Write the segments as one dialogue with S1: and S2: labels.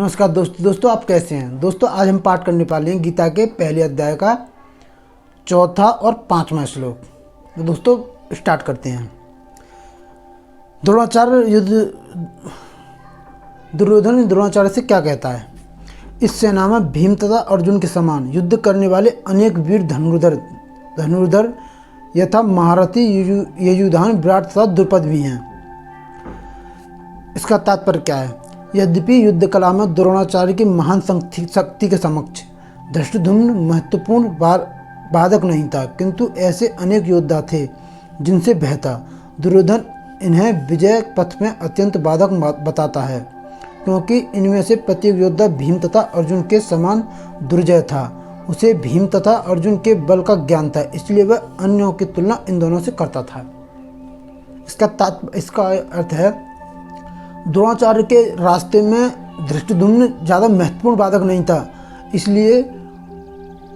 S1: नमस्कार दोस्तों आप कैसे हैं। दोस्तों आज हम पाठ करने वाले हैं गीता के पहले अध्याय का चौथा और पांचवा श्लोक। तो दोस्तों स्टार्ट करते हैं। दुर्योधन द्रोणाचार्य से क्या कहता है। इस सेना में भीम तथा अर्जुन के समान युद्ध करने वाले अनेक वीर धनुर्धर यथा महारथी युयुधान विराट तथा द्रुपद भी हैं। इसका तात्पर्य क्या है। यद्यपि युद्ध कला में द्रोणाचार्य की महान शक्ति के समक्ष धृष्टद्युम्न महत्वपूर्ण बाधक नहीं था, किंतु ऐसे अनेक योद्धा थे जिनसे बेहतर दुर्योधन इन्हें विजय पथ में अत्यंत बाधक बताता है, क्योंकि इनमें से प्रत्येक योद्धा भीम तथा अर्जुन के समान दुर्जय था। उसे भीम तथा अर्जुन के बल का ज्ञान था, इसलिए वह अन्यों की तुलना इन दोनों से करता था। इसका अर्थ है द्रोणाचार्य के रास्ते में धृष्टद्युम्न ज़्यादा महत्वपूर्ण बाधक नहीं था, इसलिए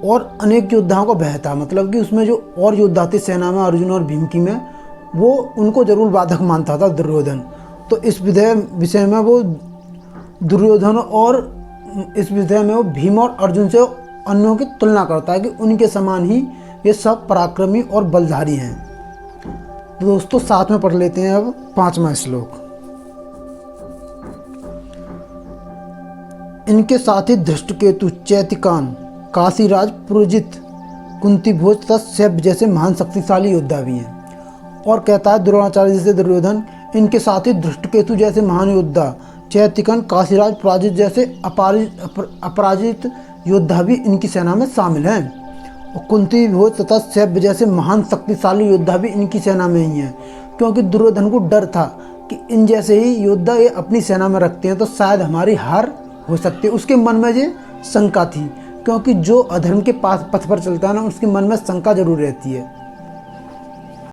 S1: और अनेक योद्धाओं का भय था। मतलब कि उसमें जो और योद्धा थे सेना में अर्जुन और भीम की में, वो उनको जरूर बाधक मानता था दुर्योधन। तो इस विषय में वो दुर्योधन और इस विषय में वो भीम और अर्जुन से अन्यों की तुलना करता है कि उनके समान ही ये सब पराक्रमी और बलधारी हैं। तो दोस्तों साथ में पढ़ लेते हैं अब पांचवा श्लोक। इनके साथ ही धृष्टकेतु, चैतिकान, काशीराज, पुरोजित, कुंतीभोज तथा शैब्य जैसे महान शक्तिशाली योद्धा भी हैं। और कहता है द्रोणाचार्य जैसे दुर्योधन, इनके साथ ही धृष्टकेतु जैसे महान योद्धा, चैतिकन, काशीराज, पराजित जैसे अपराजित योद्धा भी इनकी सेना में शामिल हैं। और कुंतीभोज तथा शैब्य जैसे महान शक्तिशाली योद्धा भी इनकी सेना में ही हैं, क्योंकि दुर्योधन को डर था कि इन जैसे ही योद्धा ये अपनी सेना में रखते हैं तो शायद हमारी हार हो सकती है। उसके मन में ये शंका थी, क्योंकि जो अधर्म के पास पथ पर चलता है ना, उसके मन में शंका जरूर रहती है।